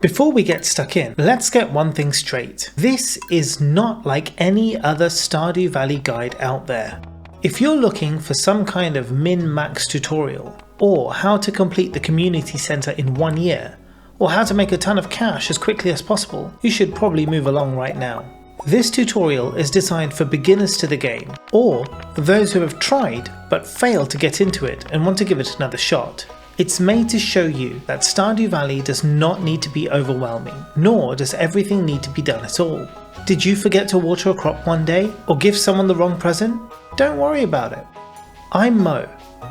Before we get stuck in, let's get one thing straight. This is not like any other Stardew Valley guide out there. If you're looking for some kind of min-max tutorial, or how to complete the community center in 1 year, or how to make a ton of cash as quickly as possible, you should probably move along right now. This tutorial is designed for beginners to the game, or those who have tried but failed to get into it and want to give it another shot. It's made to show you that Stardew Valley does not need to be overwhelming, nor does everything need to be done at all. Did you forget to water a crop one day, or give someone the wrong present? Don't worry about it. I'm Mo,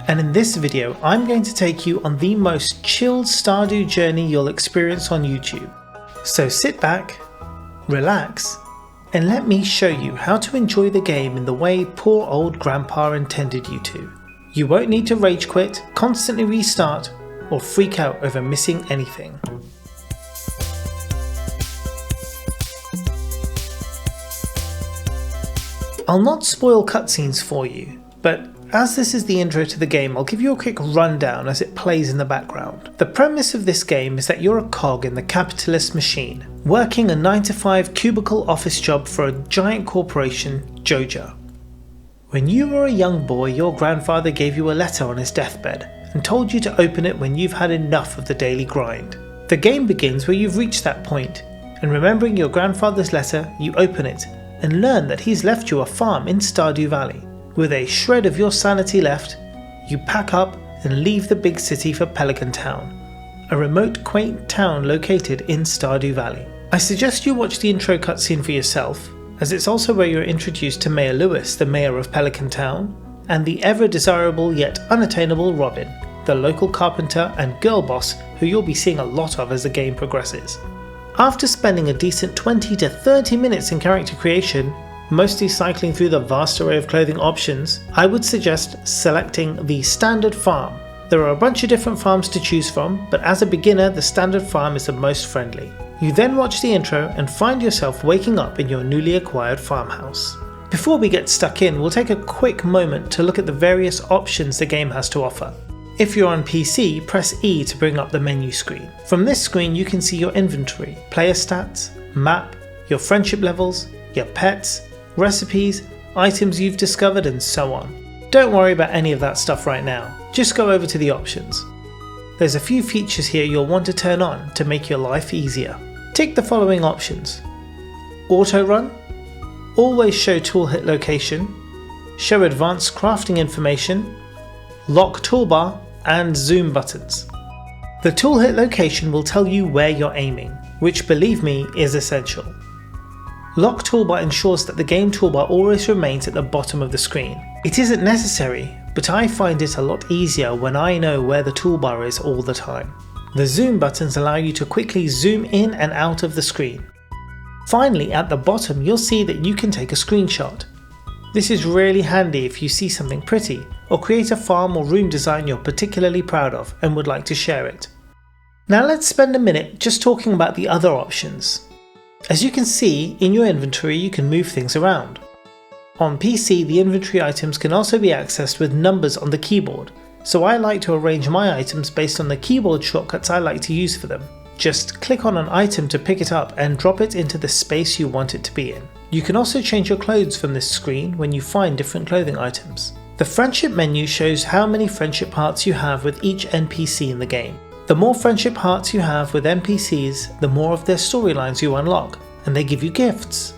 and in this video I'm going to take you on the most chilled Stardew journey you'll experience on YouTube. So sit back, relax, and let me show you how to enjoy the game in the way poor old grandpa intended you to. You won't need to rage quit, constantly restart, or freak out over missing anything. I'll not spoil cutscenes for you, but as this is the intro to the game, I'll give you a quick rundown as it plays in the background. The premise of this game is that you're a cog in the capitalist machine, working a 9-to-5 cubicle office job for a giant corporation, Joja. When you were a young boy, your grandfather gave you a letter on his deathbed and told you to open it when you've had enough of the daily grind. The game begins where you've reached that point, and remembering your grandfather's letter, you open it and learn that he's left you a farm in Stardew Valley. With a shred of your sanity left, you pack up and leave the big city for Pelican Town, a remote, quaint town located in Stardew Valley. I suggest you watch the intro cutscene for yourself, as it's also where you're introduced to Mayor Lewis, the mayor of Pelican Town, and the ever-desirable yet unattainable Robin, the local carpenter and girl boss who you'll be seeing a lot of as the game progresses. After spending a decent 20 to 30 minutes in character creation, mostly cycling through the vast array of clothing options, I would suggest selecting the standard farm. There are a bunch of different farms to choose from, but as a beginner the standard farm is the most friendly. You then watch the intro and find yourself waking up in your newly acquired farmhouse. Before we get stuck in, we'll take a quick moment to look at the various options the game has to offer. If you're on PC, press E to bring up the menu screen. From this screen you can see your inventory, player stats, map, your friendship levels, your pets, recipes, items you've discovered, and so on. Don't worry about any of that stuff right now, just go over to the options. There's a few features here you'll want to turn on to make your life easier. Tick the following options: Auto Run, Always Show Tool Hit Location, Show Advanced Crafting Information, Lock Toolbar, and Zoom buttons. The tool hit location will tell you where you're aiming, which, believe me, is essential. Lock Toolbar ensures that the game toolbar always remains at the bottom of the screen. It isn't necessary, but I find it a lot easier when I know where the toolbar is all the time. The zoom buttons allow you to quickly zoom in and out of the screen. Finally, at the bottom you'll see that you can take a screenshot. This is really handy if you see something pretty, or create a farm or room design you're particularly proud of and would like to share it. Now let's spend a minute just talking about the other options. As you can see, in your inventory you can move things around. On PC, the inventory items can also be accessed with numbers on the keyboard, so I like to arrange my items based on the keyboard shortcuts I like to use for them. Just click on an item to pick it up and drop it into the space you want it to be in. You can also change your clothes from this screen when you find different clothing items. The friendship menu shows how many friendship hearts you have with each NPC in the game. The more friendship hearts you have with NPCs, the more of their storylines you unlock, and they give you gifts.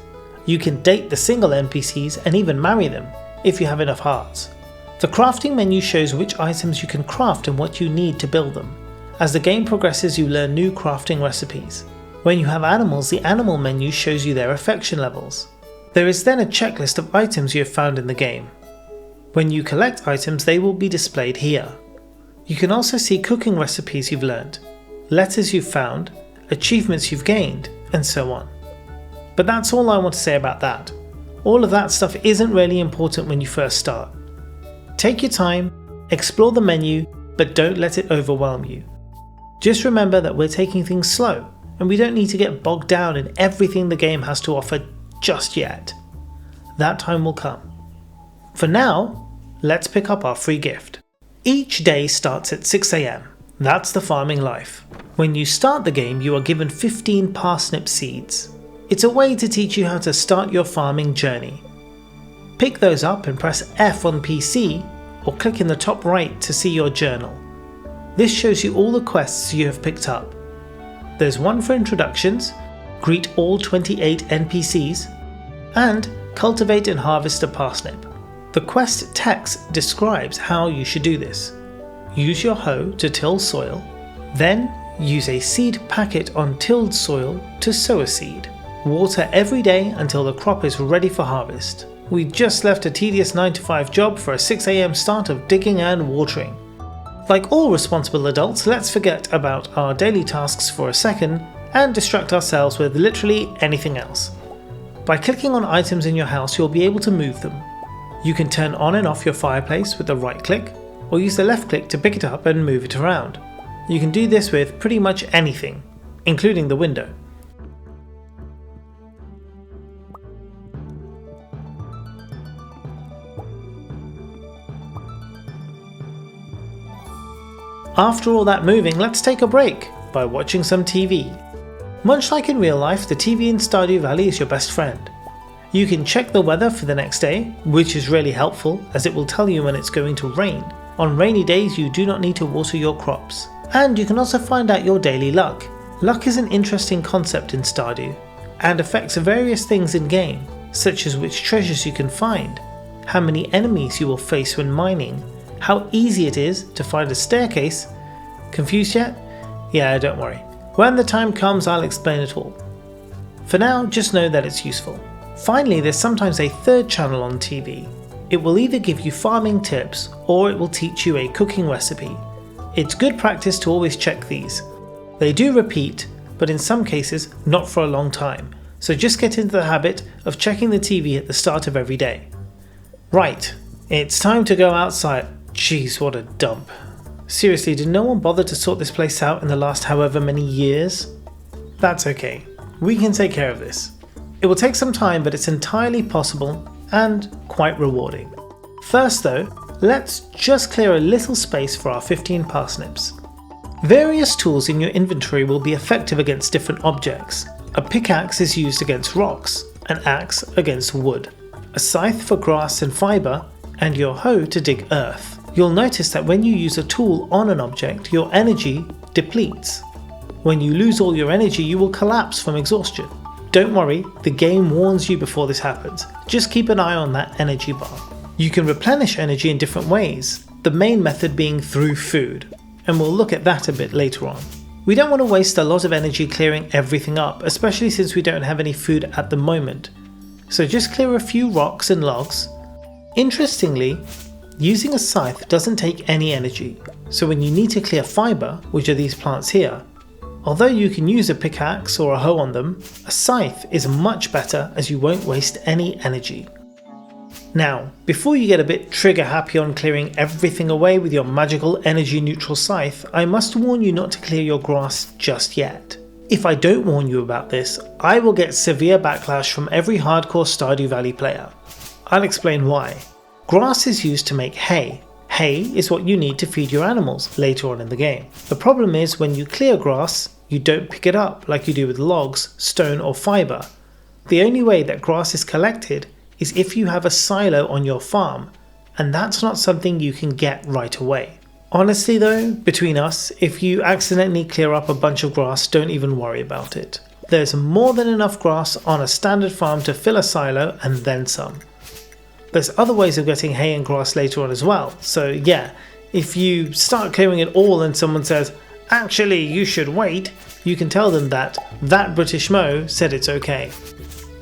You can date the single NPCs and even marry them, if you have enough hearts. The crafting menu shows which items you can craft and what you need to build them. As the game progresses you learn new crafting recipes. When you have animals, the animal menu shows you their affection levels. There is then a checklist of items you have found in the game. When you collect items they will be displayed here. You can also see cooking recipes you've learned, letters you've found, achievements you've gained, and so on. But that's all I want to say about that. All of that stuff isn't really important when you first start. Take your time, explore the menu, but don't let it overwhelm you. Just remember that we're taking things slow, and we don't need to get bogged down in everything the game has to offer just yet. That time will come. For now, let's pick up our free gift. Each day starts at 6 AM. That's the farming life. When you start the game, you are given 15 parsnip seeds. It's a way to teach you how to start your farming journey. Pick those up and press F on PC, or click in the top right to see your journal. This shows you all the quests you have picked up. There's one for introductions, greet all 28 NPCs, and cultivate and harvest a parsnip. The quest text describes how you should do this. Use your hoe to till soil, then use a seed packet on tilled soil to sow a seed. Water every day until the crop is ready for harvest. We just left a tedious 9 to 5 job for a 6 AM start of digging and watering. Like all responsible adults, let's forget about our daily tasks for a second and distract ourselves with literally anything else. By clicking on items in your house, you'll be able to move them. You can turn on and off your fireplace with the right click, or use the left click to pick it up and move it around. You can do this with pretty much anything, including the window. After all that moving, let's take a break by watching some TV. Much like in real life, the TV in Stardew Valley is your best friend. You can check the weather for the next day, which is really helpful as it will tell you when it's going to rain. On rainy days you do not need to water your crops. And you can also find out your daily luck. Luck is an interesting concept in Stardew and affects various things in game, such as which treasures you can find, how many enemies you will face when mining, how easy it is to find a staircase. Confused yet? Yeah, don't worry. When the time comes, I'll explain it all. For now, just know that it's useful. Finally, there's sometimes a third channel on TV. It will either give you farming tips or it will teach you a cooking recipe. It's good practice to always check these. They do repeat, but in some cases not for a long time, so just get into the habit of checking the TV at the start of every day. Right, it's time to go outside. Jeez, what a dump. Seriously, did no one bother to sort this place out in the last however many years? That's okay, we can take care of this. It will take some time, but it's entirely possible and quite rewarding. First though, let's just clear a little space for our 15 parsnips. Various tools in your inventory will be effective against different objects. A pickaxe is used against rocks, an axe against wood, a scythe for grass and fibre, and your hoe to dig earth. You'll notice that when you use a tool on an object, your energy depletes. When you lose all your energy, you will collapse from exhaustion. Don't worry, the game warns you before this happens. Just keep an eye on that energy bar. You can replenish energy in different ways, the main method being through food, and we'll look at that a bit later on. We don't want to waste a lot of energy clearing everything up, especially since we don't have any food at the moment. So just clear a few rocks and logs. Interestingly, using a scythe doesn't take any energy, so when you need to clear fibre, which are these plants here, although you can use a pickaxe or a hoe on them, a scythe is much better as you won't waste any energy. Now, before you get a bit trigger happy on clearing everything away with your magical energy neutral scythe, I must warn you not to clear your grass just yet. If I don't warn you about this, I will get severe backlash from every hardcore Stardew Valley player. I'll explain why. Grass is used to make hay. Hay is what you need to feed your animals later on in the game. The problem is when you clear grass, you don't pick it up like you do with logs, stone or fibre. The only way that grass is collected is if you have a silo on your farm, and that's not something you can get right away. Honestly though, between us, if you accidentally clear up a bunch of grass, don't even worry about it. There's more than enough grass on a standard farm to fill a silo and then some. There's other ways of getting hay and grass later on as well, so yeah, if you start clearing it all and someone says, actually you should wait, you can tell them that British Mo said it's okay.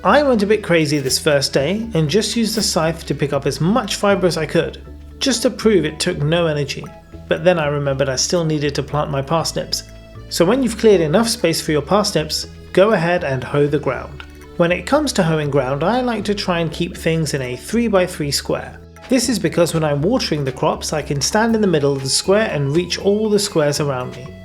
I went a bit crazy this first day and just used the scythe to pick up as much fibre as I could, just to prove it took no energy, but then I remembered I still needed to plant my parsnips. So when you've cleared enough space for your parsnips, go ahead and hoe the ground. When it comes to hoeing ground, I like to try and keep things in a 3x3 square. This is because when I'm watering the crops, I can stand in the middle of the square and reach all the squares around me.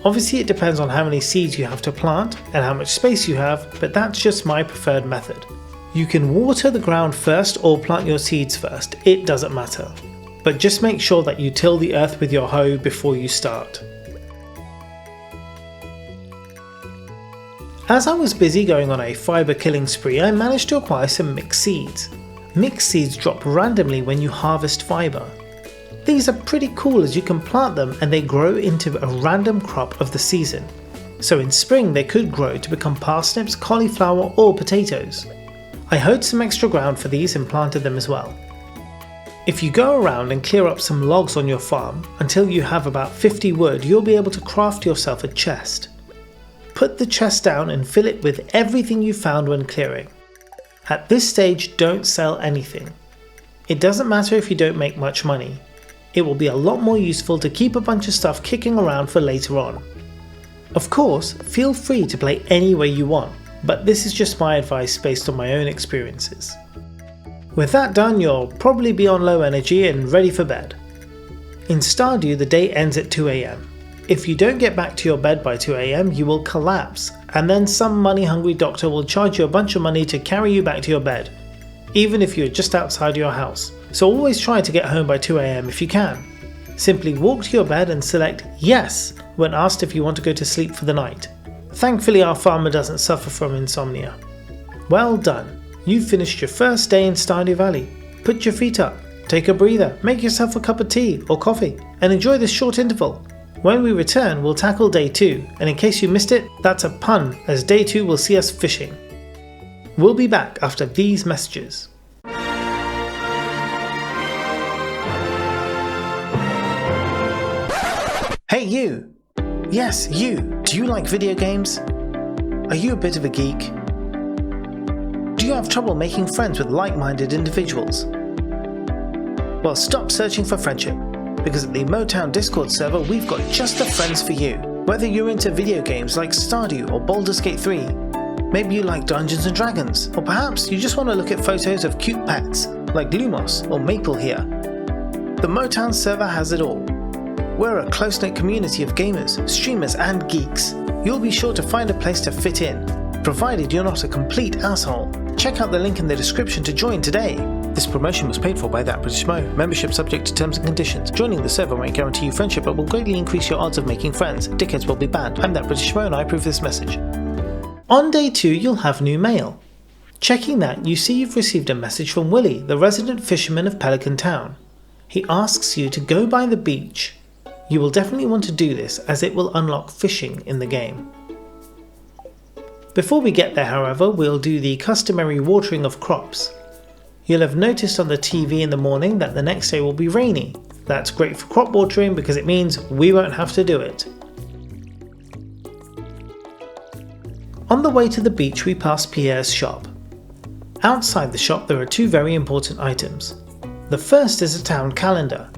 Obviously it depends on how many seeds you have to plant and how much space you have, but that's just my preferred method. You can water the ground first or plant your seeds first, it doesn't matter. But just make sure that you till the earth with your hoe before you start. As I was busy going on a fibre killing spree, I managed to acquire some mixed seeds. Mixed seeds drop randomly when you harvest fibre. These are pretty cool as you can plant them and they grow into a random crop of the season. So in spring they could grow to become parsnips, cauliflower or potatoes. I hoed some extra ground for these and planted them as well. If you go around and clear up some logs on your farm until you have about 50 wood, you'll be able to craft yourself a chest. Put the chest down and fill it with everything you found when clearing. At this stage, don't sell anything. It doesn't matter if you don't make much money. It will be a lot more useful to keep a bunch of stuff kicking around for later on. Of course, feel free to play any way you want, but this is just my advice based on my own experiences. With that done, you'll probably be on low energy and ready for bed. In Stardew, the day ends at 2 AM. If you don't get back to your bed by 2 AM, you will collapse, and then some money-hungry doctor will charge you a bunch of money to carry you back to your bed, even if you're just outside your house. So always try to get home by 2 AM if you can. Simply walk to your bed and select yes when asked if you want to go to sleep for the night. Thankfully our farmer doesn't suffer from insomnia. Well done, you've finished your first day in Stardew Valley. Put your feet up, take a breather, make yourself a cup of tea or coffee, and enjoy this short interval. When we return, we'll tackle day 2, and in case you missed it, that's a pun, as day 2 will see us fishing. We'll be back after these messages. Hey you! Yes, you! Do you like video games? Are you a bit of a geek? Do you have trouble making friends with like-minded individuals? Well, stop searching for friendship, because at the Motown Discord server we've got just the friends for you. Whether you're into video games like Stardew or Baldur's Gate 3, maybe you like Dungeons and Dragons, or perhaps you just want to look at photos of cute pets like Lumos or Maple here. The Motown server has it all. We're a close-knit community of gamers, streamers and geeks. You'll be sure to find a place to fit in, provided you're not a complete asshole. Check out the link in the description to join today. This promotion was paid for by That British Mo. Membership subject to terms and conditions. Joining the server won't guarantee you friendship but will greatly increase your odds of making friends. Dickheads will be banned. I'm That British Mo and I approve this message. On day 2 you'll have new mail. Checking that, you see you've received a message from Willie, the resident fisherman of Pelican Town. He asks you to go by the beach. You will definitely want to do this as it will unlock fishing in the game. Before we get there however, we'll do the customary watering of crops. You'll have noticed on the TV in the morning that the next day will be rainy. That's great for crop watering because it means we won't have to do it. On the way to the beach we pass Pierre's shop. Outside the shop there are 2 very important items. The first is a town calendar.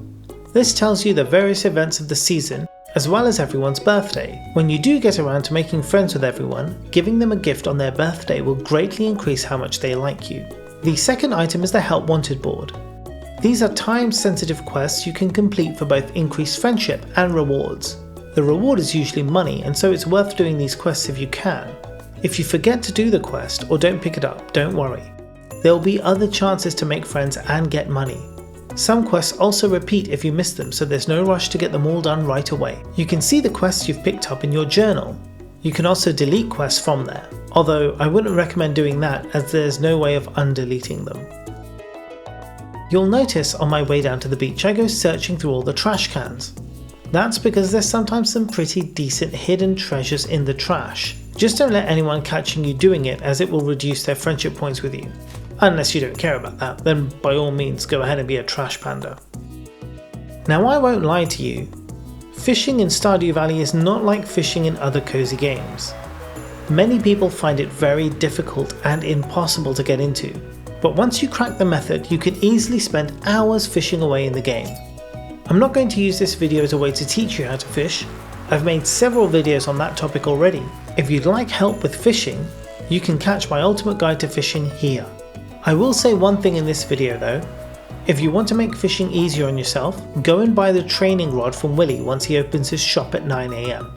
This tells you the various events of the season as well as everyone's birthday. When you do get around to making friends with everyone, giving them a gift on their birthday will greatly increase how much they like you. The second item is the Help Wanted board. These are time-sensitive quests you can complete for both increased friendship and rewards. The reward is usually money, and so it's worth doing these quests if you can. If you forget to do the quest or don't pick it up, don't worry. There will be other chances to make friends and get money. Some quests also repeat if you miss them, so there's no rush to get them all done right away. You can see the quests you've picked up in your journal. You can also delete quests from there, although I wouldn't recommend doing that as there's no way of undeleting them. You'll notice on my way down to the beach I go searching through all the trash cans. That's because there's sometimes some pretty decent hidden treasures in the trash. Just don't let anyone catching you doing it as it will reduce their friendship points with you. Unless you don't care about that, then by all means go ahead and be a trash panda. Now I won't lie to you, fishing in Stardew Valley is not like fishing in other cozy games. Many people find it very difficult and impossible to get into, but once you crack the method you can easily spend hours fishing away in the game. I'm not going to use this video as a way to teach you how to fish. I've made several videos on that topic already. If you'd like help with fishing, you can catch my ultimate guide to fishing here. I will say one thing in this video though. If you want to make fishing easier on yourself, go and buy the training rod from Willie once he opens his shop at 9 AM.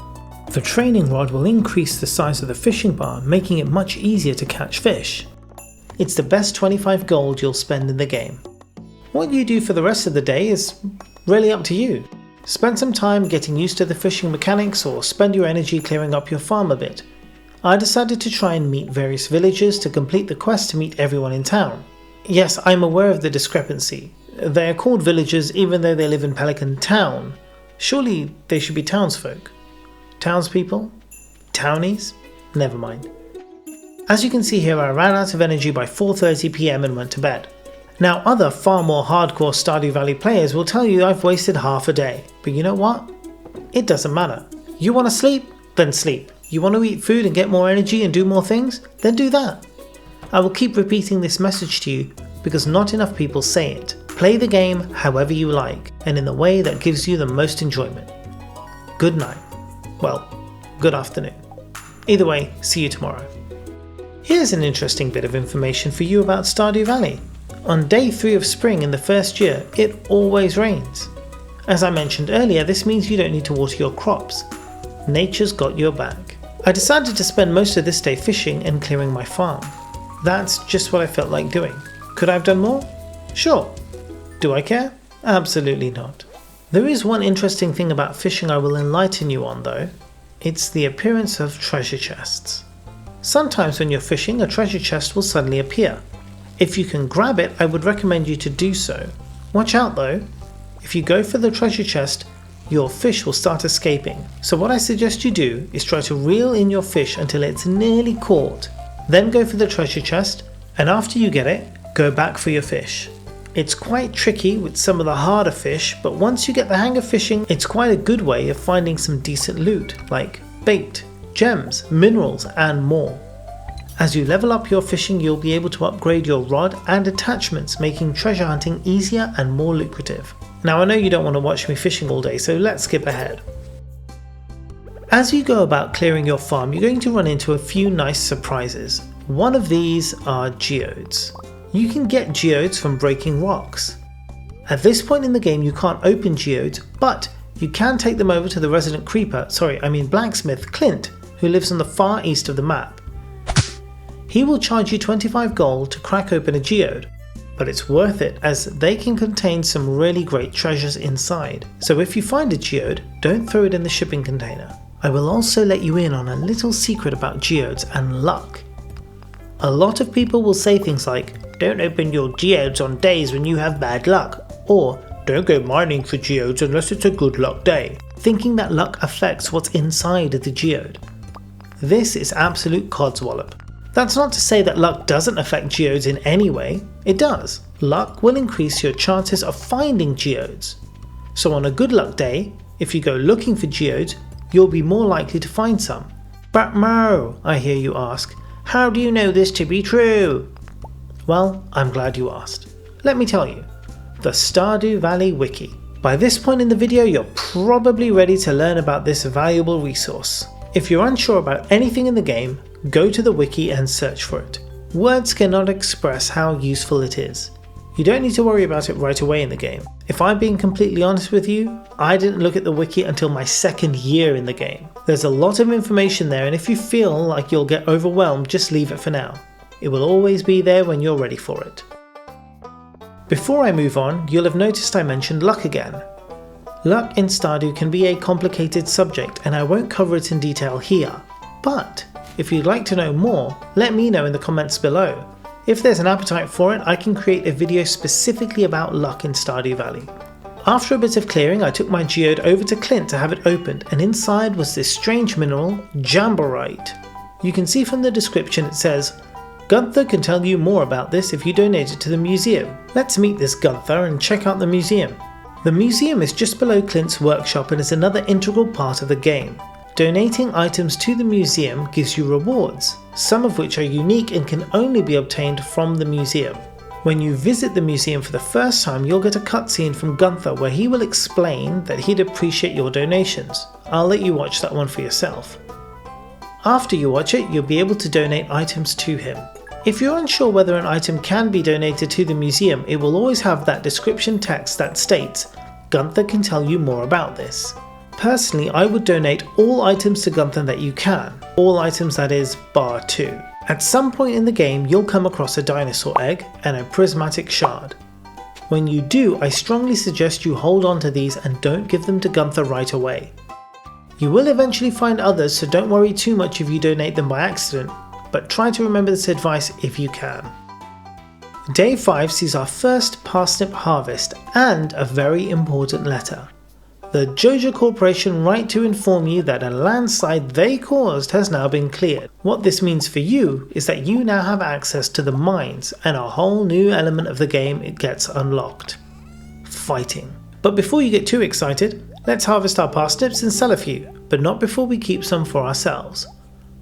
The training rod will increase the size of the fishing bar, making it much easier to catch fish. It's the best 25 gold you'll spend in the game. What you do for the rest of the day is really up to you. Spend some time getting used to the fishing mechanics or spend your energy clearing up your farm a bit. I decided to try and meet various villagers to complete the quest to meet everyone in town. Yes, I'm aware of the discrepancy. They are called villagers even though they live in Pelican Town. Surely they should be townsfolk. Townspeople? Townies? Never mind. As you can see here, I ran out of energy by 4:30 PM and went to bed. Now other far more hardcore Stardew Valley players will tell you I've wasted half a day, but you know what? It doesn't matter. You want to sleep? Then sleep. You want to eat food and get more energy and do more things? Then do that. I will keep repeating this message to you because not enough people say it. Play the game however you like and in the way that gives you the most enjoyment. Good night. Well, good afternoon. Either way, see you tomorrow. Here's an interesting bit of information for you about Stardew Valley. On day 3 of spring in the first year, it always rains. As I mentioned earlier, this means you don't need to water your crops. Nature's got your back. I decided to spend most of this day fishing and clearing my farm. That's just what I felt like doing. Could I have done more? Sure. Do I care? Absolutely not. There is one interesting thing about fishing I will enlighten you on though. It's the appearance of treasure chests. Sometimes when you're fishing, a treasure chest will suddenly appear. If you can grab it, I would recommend you to do so. Watch out though. If you go for the treasure chest, your fish will start escaping. So what I suggest you do is try to reel in your fish until it's nearly caught. Then go for the treasure chest, and after you get it, go back for your fish. It's quite tricky with some of the harder fish, but once you get the hang of fishing, it's quite a good way of finding some decent loot, like bait, gems, minerals, and more. As you level up your fishing, you'll be able to upgrade your rod and attachments, making treasure hunting easier and more lucrative. Now I know you don't want to watch me fishing all day, so let's skip ahead. As you go about clearing your farm, you're going to run into a few nice surprises. One of these are geodes. You can get geodes from breaking rocks. At this point in the game you can't open geodes, but you can take them over to the resident blacksmith Clint, who lives on the far east of the map. He will charge you 25 gold to crack open a geode, but it's worth it as they can contain some really great treasures inside. So if you find a geode, don't throw it in the shipping container. I will also let you in on a little secret about geodes and luck. A lot of people will say things like, don't open your geodes on days when you have bad luck, or don't go mining for geodes unless it's a good luck day, thinking that luck affects what's inside the geode. This is absolute codswallop. That's not to say that luck doesn't affect geodes in any way, it does. Luck will increase your chances of finding geodes. So on a good luck day, if you go looking for geodes, you'll be more likely to find some. But Mo, I hear you ask, how do you know this to be true? Well, I'm glad you asked. Let me tell you. The Stardew Valley Wiki. By this point in the video, you're probably ready to learn about this valuable resource. If you're unsure about anything in the game, go to the wiki and search for it. Words cannot express how useful it is. You don't need to worry about it right away in the game. If I'm being completely honest with you, I didn't look at the wiki until my second year in the game. There's a lot of information there, and if you feel like you'll get overwhelmed, just leave it for now. It will always be there when you're ready for it. Before I move on, you'll have noticed I mentioned luck again. Luck in Stardew can be a complicated subject and I won't cover it in detail here, but if you'd like to know more, let me know in the comments below. If there's an appetite for it, I can create a video specifically about luck in Stardew Valley. After a bit of clearing, I took my geode over to Clint to have it opened, and inside was this strange mineral, Jamborite. You can see from the description it says, Gunther can tell you more about this if you donate it to the museum. Let's meet this Gunther and check out the museum. The museum is just below Clint's workshop and is another integral part of the game. Donating items to the museum gives you rewards, some of which are unique and can only be obtained from the museum. When you visit the museum for the first time, you'll get a cutscene from Gunther where he will explain that he'd appreciate your donations. I'll let you watch that one for yourself. After you watch it, you'll be able to donate items to him. If you're unsure whether an item can be donated to the museum, it will always have that description text that states, Gunther can tell you more about this. Personally, I would donate all items to Gunther that you can. All items, that is, bar 2. At some point in the game, you'll come across a dinosaur egg and a prismatic shard. When you do, I strongly suggest you hold on to these and don't give them to Gunther right away. You will eventually find others, so don't worry too much if you donate them by accident, but try to remember this advice if you can. Day 5 sees our first parsnip harvest and a very important letter. The Joja Corporation write to inform you that a landslide they caused has now been cleared. What this means for you is that you now have access to the mines and a whole new element of the game it gets unlocked. Fighting. But before you get too excited, let's harvest our parsnips and sell a few, but not before we keep some for ourselves.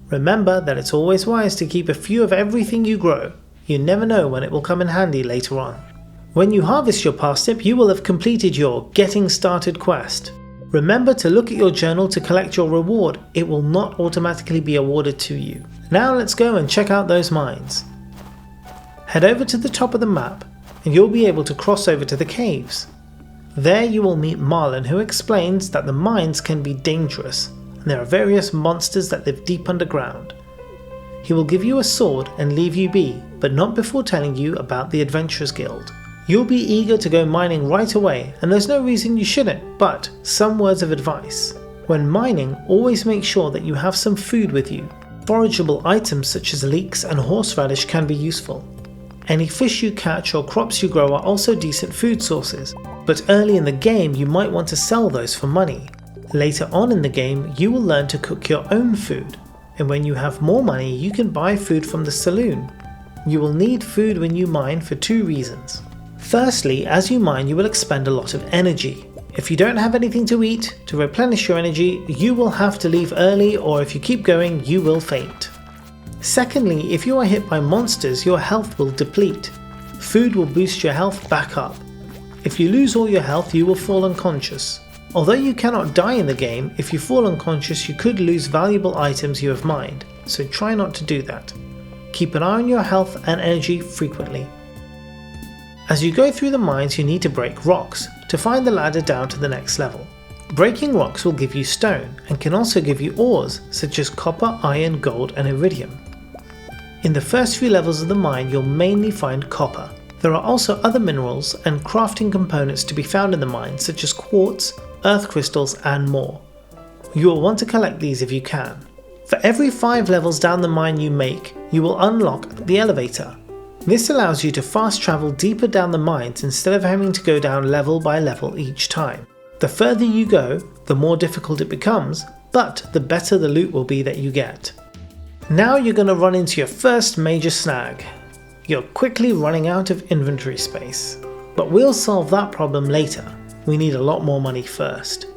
Remember that it's always wise to keep a few of everything you grow. You never know when it will come in handy later on. When you harvest your parsnip, you will have completed your Getting Started quest. Remember to look at your journal to collect your reward. It will not automatically be awarded to you. Now let's go and check out those mines. Head over to the top of the map and you'll be able to cross over to the caves. There you will meet Marlin, who explains that the mines can be dangerous and there are various monsters that live deep underground. He will give you a sword and leave you be, but not before telling you about the Adventurers Guild. You'll be eager to go mining right away, and there's no reason you shouldn't, but some words of advice. When mining, always make sure that you have some food with you. Forageable items such as leeks and horseradish can be useful. Any fish you catch or crops you grow are also decent food sources, but early in the game you might want to sell those for money. Later on in the game you will learn to cook your own food, and when you have more money you can buy food from the saloon. You will need food when you mine for two reasons. Firstly, as you mine you will expend a lot of energy. If you don't have anything to eat to replenish your energy, you will have to leave early, or if you keep going you will faint. Secondly, if you are hit by monsters your health will deplete. Food will boost your health back up. If you lose all your health you will fall unconscious. Although you cannot die in the game, if you fall unconscious you could lose valuable items you have mined, so try not to do that. Keep an eye on your health and energy frequently. As you go through the mines you need to break rocks to find the ladder down to the next level. Breaking rocks will give you stone and can also give you ores such as copper, iron, gold and iridium. In the first few levels of the mine you'll mainly find copper. There are also other minerals and crafting components to be found in the mine such as quartz, earth crystals and more. You will want to collect these if you can. For every 5 levels down the mine you make, you will unlock the elevator. This allows you to fast travel deeper down the mines instead of having to go down level by level each time. The further you go, the more difficult it becomes, but the better the loot will be that you get. Now you're going to run into your first major snag. You're quickly running out of inventory space. But we'll solve that problem later. We need a lot more money first.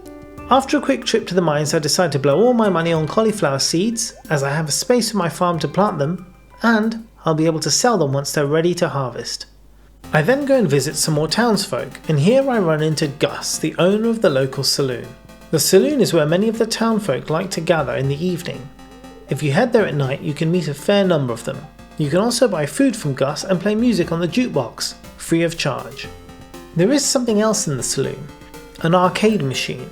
After a quick trip to the mines I decide to blow all my money on cauliflower seeds, as I have a space in my farm to plant them, and I'll be able to sell them once they're ready to harvest. I then go and visit some more townsfolk, and here I run into Gus, the owner of the local saloon. The saloon is where many of the townfolk like to gather in the evening. If you head there at night you can meet a fair number of them. You can also buy food from Gus and play music on the jukebox, free of charge. There is something else in the saloon, an arcade machine.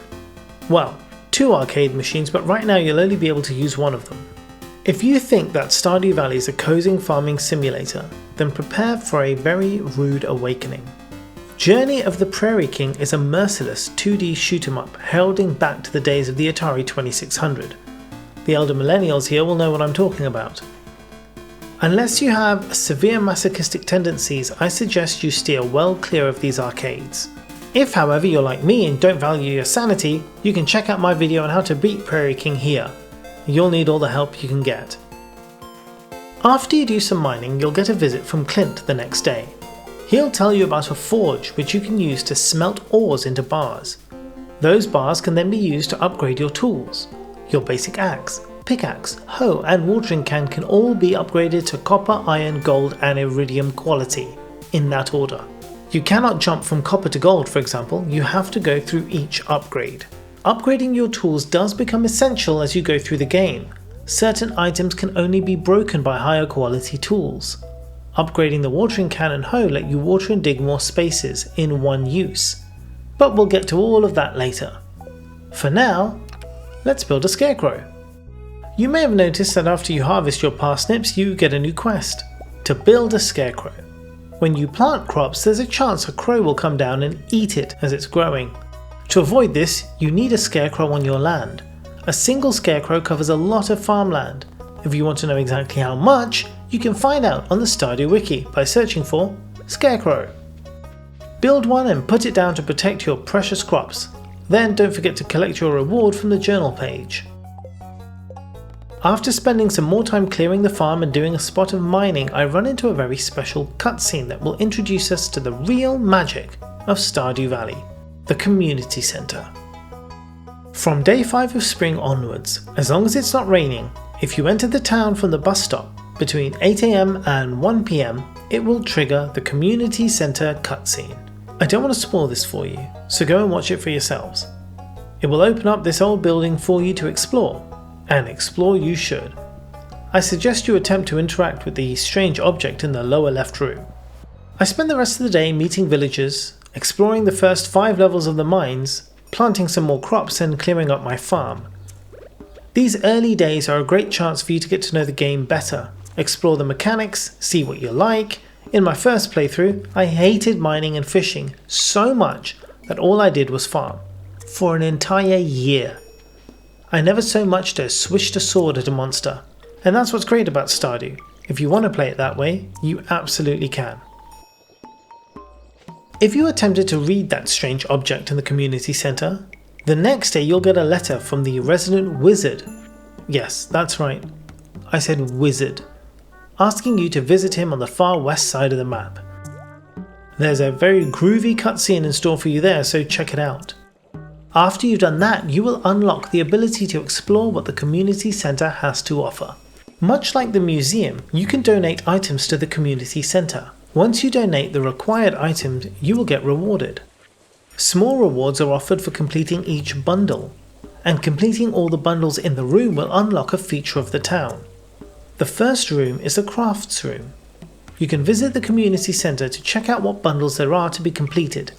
Well, 2 arcade machines, but right now you'll only be able to use one of them. If you think that Stardew Valley is a cozy farming simulator, then prepare for a very rude awakening. Journey of the Prairie King is a merciless 2D shoot 'em up heralding back to the days of the Atari 2600. The elder millennials here will know what I'm talking about. Unless you have severe masochistic tendencies, I suggest you steer well clear of these arcades. If however you're like me and don't value your sanity, you can check out my video on how to beat Prairie King here. You'll need all the help you can get. After you do some mining, you'll get a visit from Clint the next day. He'll tell you about a forge which you can use to smelt ores into bars. Those bars can then be used to upgrade your tools. Your basic axe, pickaxe, hoe and watering can all be upgraded to copper, iron, gold and iridium quality, in that order. You cannot jump from copper to gold for example, you have to go through each upgrade. Upgrading your tools does become essential as you go through the game. Certain items can only be broken by higher quality tools. Upgrading the watering can and hoe let you water and dig more spaces in one use. But we'll get to all of that later. For now, let's build a scarecrow. You may have noticed that after you harvest your parsnips you get a new quest, to build a scarecrow. When you plant crops there's a chance a crow will come down and eat it as it's growing. To avoid this, you need a scarecrow on your land. A single scarecrow covers a lot of farmland. If you want to know exactly how much, you can find out on the Stardew Wiki by searching for Scarecrow. Build one and put it down to protect your precious crops. Then don't forget to collect your reward from the journal page. After spending some more time clearing the farm and doing a spot of mining, I run into a very special cutscene that will introduce us to the real magic of Stardew Valley, the community centre. From day 5 of spring onwards, as long as it's not raining, if you enter the town from the bus stop between 8 AM and 1 PM, it will trigger the community centre cutscene. I don't want to spoil this for you, so go and watch it for yourselves. It will open up this old building for you to explore, and explore you should. I suggest you attempt to interact with the strange object in the lower left room. I spend the rest of the day meeting villagers, exploring the first 5 levels of the mines, planting some more crops and clearing up my farm. These early days are a great chance for you to get to know the game better, explore the mechanics, see what you like. In my first playthrough, I hated mining and fishing so much that all I did was farm, for an entire year. I never so much as swished a sword at a monster, and that's what's great about Stardew. If you want to play it that way, you absolutely can. If you attempted to read that strange object in the community centre, the next day you'll get a letter from the resident wizard. Yes, that's right, I said wizard, asking you to visit him on the far west side of the map. There's a very groovy cutscene in store for you there, so check it out. After you've done that, you will unlock the ability to explore what the community centre has to offer. Much like the museum, you can donate items to the community centre. Once you donate the required items, you will get rewarded. Small rewards are offered for completing each bundle, and completing all the bundles in the room will unlock a feature of the town. The first room is a crafts room. You can visit the community centre to check out what bundles there are to be completed.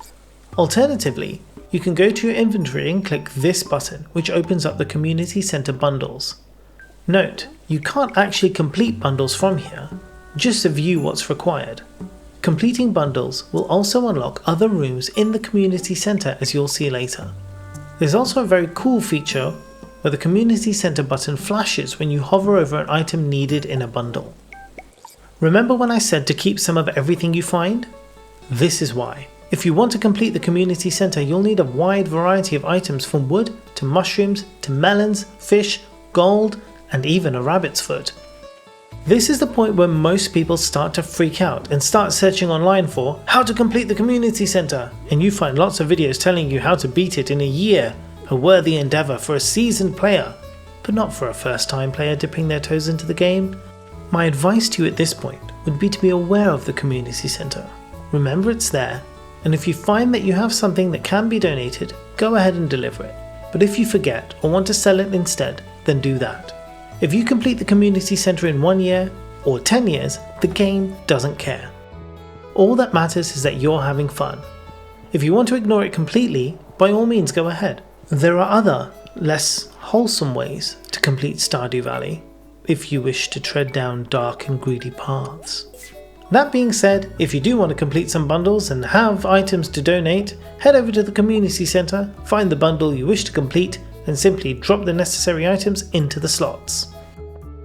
Alternatively, you can go to your inventory and click this button, which opens up the community centre bundles. Note, you can't actually complete bundles from here, just to view what's required. Completing bundles will also unlock other rooms in the community centre, as you'll see later. There's also a very cool feature where the community centre button flashes when you hover over an item needed in a bundle. Remember when I said to keep some of everything you find? This is why. If you want to complete the community centre, you'll need a wide variety of items from wood to mushrooms to melons, fish, gold, and even a rabbit's foot. This is the point where most people start to freak out and start searching online for how to complete the community centre, and you find lots of videos telling you how to beat it in a year, a worthy endeavour for a seasoned player, but not for a first time player dipping their toes into the game. My advice to you at this point would be to be aware of the community centre. Remember it's there, and if you find that you have something that can be donated, go ahead and deliver it. But if you forget or want to sell it instead, then do that. If you complete the community centre in 1 year or 10 years, the game doesn't care. All that matters is that you're having fun. If you want to ignore it completely, by all means go ahead. There are other, less wholesome ways to complete Stardew Valley, if you wish to tread down dark and greedy paths. That being said, if you do want to complete some bundles and have items to donate, head over to the community centre, find the bundle you wish to complete, and simply drop the necessary items into the slots.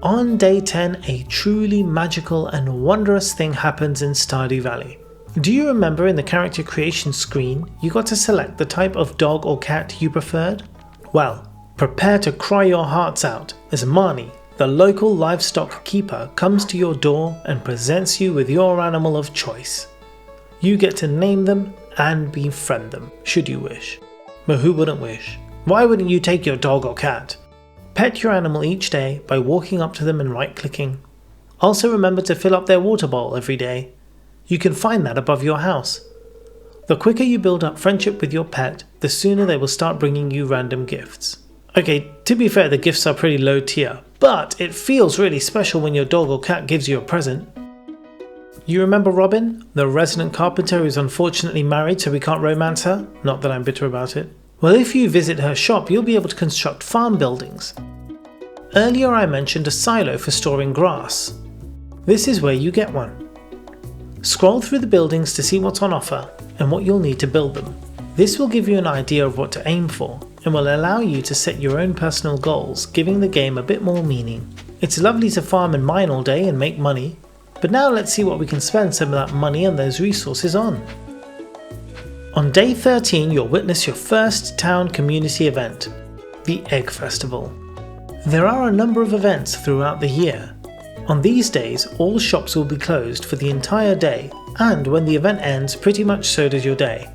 On day 10, a truly magical and wondrous thing happens in Stardew Valley. Do you remember in the character creation screen, you got to select the type of dog or cat you preferred? Well, prepare to cry your hearts out as Marnie, the local livestock keeper, comes to your door and presents you with your animal of choice. You get to name them and befriend them, should you wish. But who wouldn't wish? Why wouldn't you take your dog or cat? Pet your animal each day by walking up to them and right-clicking. Also remember to fill up their water bowl every day. You can find that above your house. The quicker you build up friendship with your pet, the sooner they will start bringing you random gifts. Okay, to be fair, the gifts are pretty low tier, but it feels really special when your dog or cat gives you a present. You remember Robin, the resident carpenter who's unfortunately married so we can't romance her? Not that I'm bitter about it. Well, if you visit her shop, you'll be able to construct farm buildings. Earlier I mentioned a silo for storing grass. This is where you get one. Scroll through the buildings to see what's on offer and what you'll need to build them. This will give you an idea of what to aim for. and will allow you to set your own personal goals, giving the game a bit more meaning. It's lovely to farm and mine all day and make money, but now let's see what we can spend some of that money and those resources on. On day 13, you'll witness your first town community event, the Egg Festival. There are a number of events throughout the year. On these days, all shops will be closed for the entire day, and when the event ends, pretty much so does your day.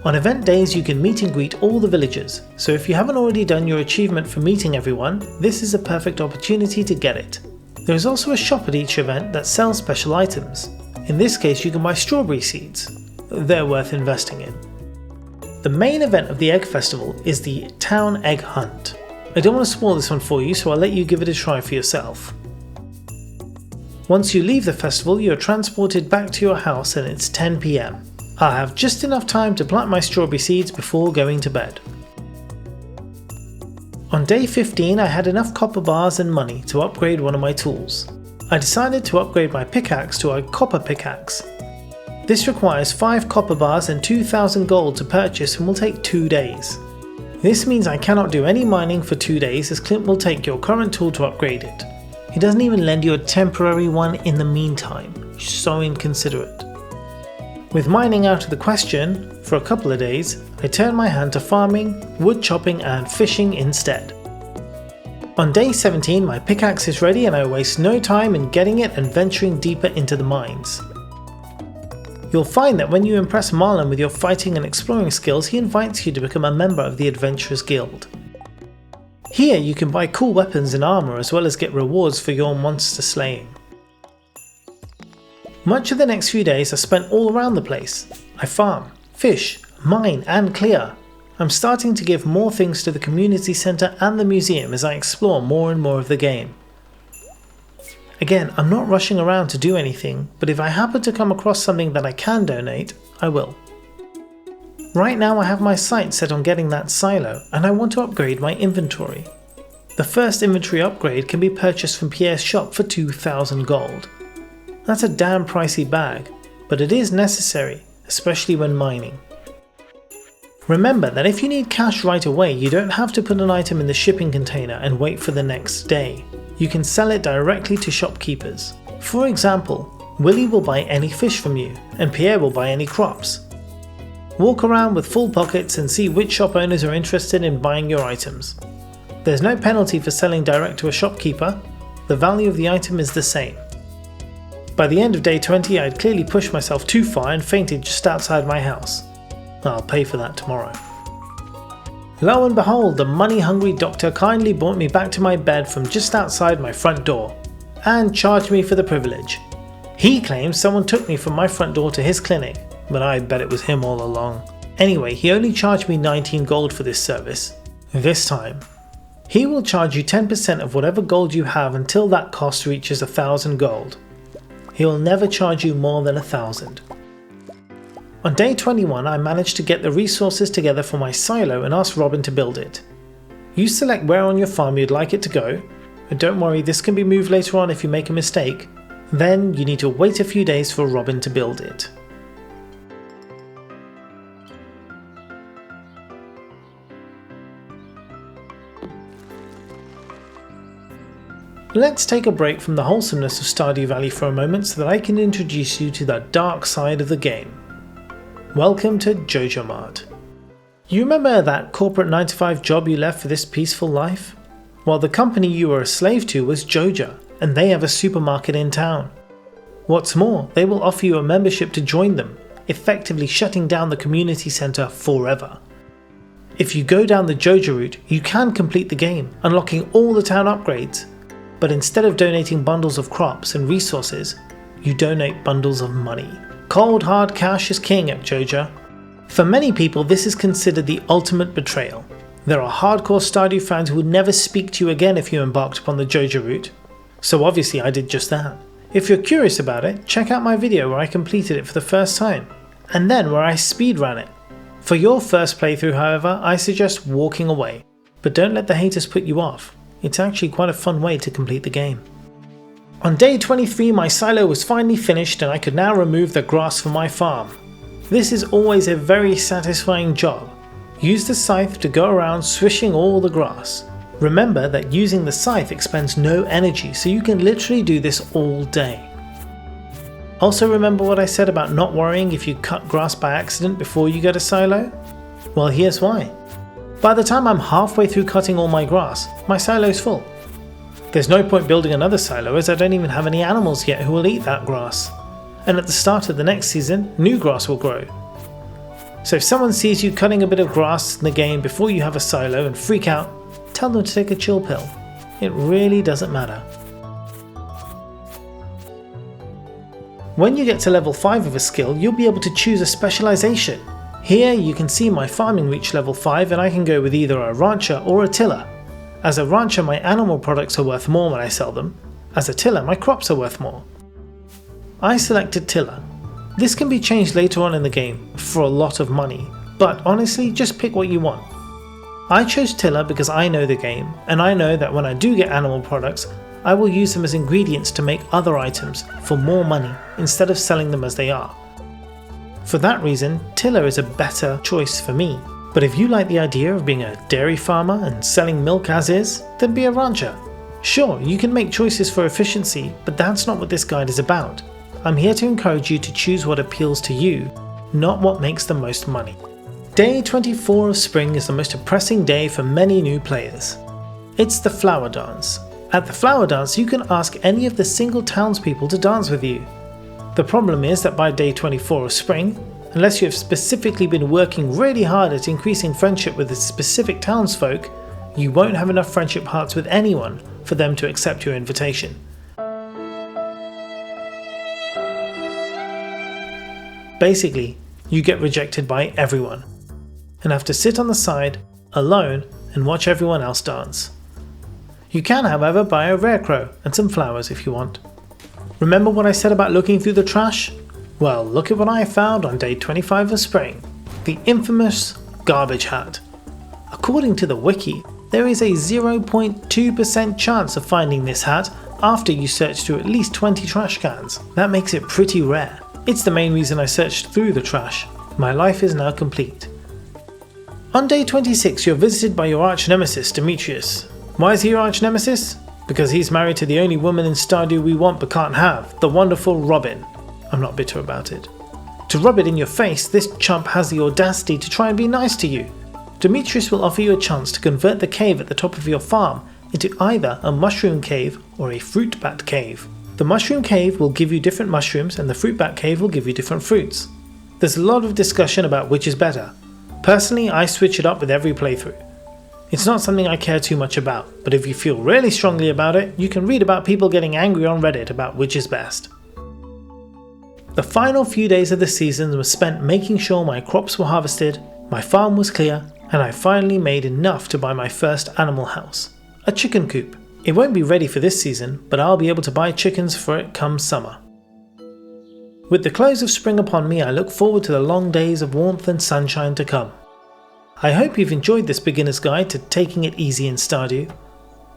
On event days, you can meet and greet all the villagers, so if you haven't already done your achievement for meeting everyone, this is a perfect opportunity to get it. There is also a shop at each event that sells special items. In this case, you can buy strawberry seeds. They're worth investing in. The main event of the Egg Festival is the Town Egg Hunt. I don't want to spoil this one for you, so I'll let you give it a try for yourself. Once you leave the festival, you are transported back to your house and it's 10 PM. I'll have just enough time to plant my strawberry seeds before going to bed. On day 15, I had enough copper bars and money to upgrade one of my tools. I decided to upgrade my pickaxe to a copper pickaxe. This requires 5 copper bars and 2,000 gold to purchase and will take 2 days. This means I cannot do any mining for 2 days as Clint will take your current tool to upgrade it. He doesn't even lend you a temporary one in the meantime. So inconsiderate. With mining out of the question, for a couple of days, I turned my hand to farming, wood chopping and fishing instead. On day 17, my pickaxe is ready and I waste no time in getting it and venturing deeper into the mines. You'll find that when you impress Marlon with your fighting and exploring skills, he invites you to become a member of the Adventurers Guild. Here you can buy cool weapons and armor as well as get rewards for your monster slaying. Much of the next few days are spent all around the place. I farm, fish, mine and clear. I'm starting to give more things to the community centre and the museum as I explore more and more of the game. Again, I'm not rushing around to do anything, but if I happen to come across something that I can donate, I will. Right now I have my sights set on getting that silo, and I want to upgrade my inventory. The first inventory upgrade can be purchased from Pierre's shop for 2,000 gold. That's a damn pricey bag, but it is necessary, especially when mining. Remember that if you need cash right away, you don't have to put an item in the shipping container and wait for the next day. You can sell it directly to shopkeepers. For example, Willie will buy any fish from you, and Pierre will buy any crops. Walk around with full pockets and see which shop owners are interested in buying your items. There's no penalty for selling direct to a shopkeeper, the value of the item is the same. By the end of day 20, I'd clearly pushed myself too far and fainted just outside my house. I'll pay for that tomorrow. Lo and behold, the money-hungry doctor kindly brought me back to my bed from just outside my front door, and charged me for the privilege. He claims someone took me from my front door to his clinic, but I bet it was him all along. Anyway, he only charged me 19 gold for this service. This time, he will charge you 10% of whatever gold you have until that cost reaches 1,000 gold. He will never charge you more than 1,000. On day 21, I managed to get the resources together for my silo and asked Robin to build it. You select where on your farm you'd like it to go, but don't worry, this can be moved later on if you make a mistake. Then you need to wait a few days for Robin to build it. Let's take a break from the wholesomeness of Stardew Valley for a moment so that I can introduce you to the dark side of the game. Welcome to Joja Mart. You remember that corporate 9-to-5 job you left for this peaceful life? Well, the company you were a slave to was Joja, and they have a supermarket in town. What's more, they will offer you a membership to join them, effectively shutting down the community centre forever. If you go down the Joja route, you can complete the game, unlocking all the town upgrades, but instead of donating bundles of crops and resources, you donate bundles of money. Cold hard cash is king at Joja. For many people, this is considered the ultimate betrayal. There are hardcore Stardew fans who would never speak to you again if you embarked upon the Joja route. So obviously I did just that. If you're curious about it, check out my video where I completed it for the first time, and then where I speedran it. For your first playthrough, however, I suggest walking away, but don't let the haters put you off. It's actually quite a fun way to complete the game. On day 23, my silo was finally finished and I could now remove the grass from my farm. This is always a very satisfying job, Use the scythe to go around swishing all the grass. Remember that using the scythe expends no energy, so you can literally do this all day. Also remember what I said about not worrying if you cut grass by accident before you get a silo? Well, here's why. By the time I'm halfway through cutting all my grass, my silo's full. There's no point building another silo as I don't even have any animals yet who will eat that grass. And at the start of the next season, new grass will grow. So if someone sees you cutting a bit of grass in the game before you have a silo and freak out, tell them to take a chill pill. It really doesn't matter. When you get to level 5 of a skill, you'll be able to choose a specialization. Here you can see my farming reach level 5 and I can go with either a rancher or a tiller. As a rancher, my animal products are worth more when I sell them. As a tiller, my crops are worth more. I selected tiller. This can be changed later on in the game for a lot of money, but honestly just pick what you want. I chose tiller because I know the game, and I know that when I do get animal products, I will use them as ingredients to make other items for more money instead of selling them as they are. For that reason, tiller is a better choice for me. But if you like the idea of being a dairy farmer and selling milk as is, then be a rancher. Sure, you can make choices for efficiency, but that's not what this guide is about. I'm here to encourage you to choose what appeals to you, not what makes the most money. Day 24 of spring is the most depressing day for many new players. It's the flower dance. At the flower dance, you can ask any of the single townspeople to dance with you. The problem is that by day 24 of spring, unless you have specifically been working really hard at increasing friendship with the specific townsfolk, you won't have enough friendship hearts with anyone for them to accept your invitation. Basically, you get rejected by everyone, and have to sit on the side, alone, and watch everyone else dance. You can, however, buy a rare crow and some flowers if you want. Remember what I said about looking through the trash? Well, look at what I found on day 25 of spring. The infamous garbage hat. According to the wiki, there is a 0.2% chance of finding this hat after you search through at least 20 trash cans. That makes it pretty rare. It's the main reason I searched through the trash. My life is now complete. On day 26, you're visited by your arch nemesis, Demetrius. Why is he your arch nemesis? Because he's married to the only woman in Stardew we want but can't have, the wonderful Robin. I'm not bitter about it. To rub it in your face, this chump has the audacity to try and be nice to you. Demetrius will offer you a chance to convert the cave at the top of your farm into either a mushroom cave or a fruit bat cave. The mushroom cave will give you different mushrooms and the fruit bat cave will give you different fruits. There's a lot of discussion about which is better. Personally, I switch it up with every playthrough. It's not something I care too much about, but if you feel really strongly about it, you can read about people getting angry on Reddit about which is best. The final few days of the season were spent making sure my crops were harvested, my farm was clear, and I finally made enough to buy my first animal house, a chicken coop. It won't be ready for this season, but I'll be able to buy chickens for it come summer. With the close of spring upon me, I look forward to the long days of warmth and sunshine to come. I hope you've enjoyed this beginner's guide to taking it easy in Stardew.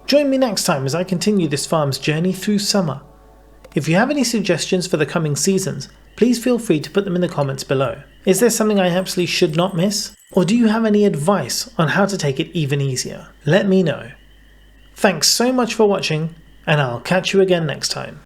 Join me next time as I continue this farm's journey through summer. If you have any suggestions for the coming seasons, please feel free to put them in the comments below. Is there something I absolutely should not miss? Or do you have any advice on how to take it even easier? Let me know. Thanks so much for watching, and I'll catch you again next time.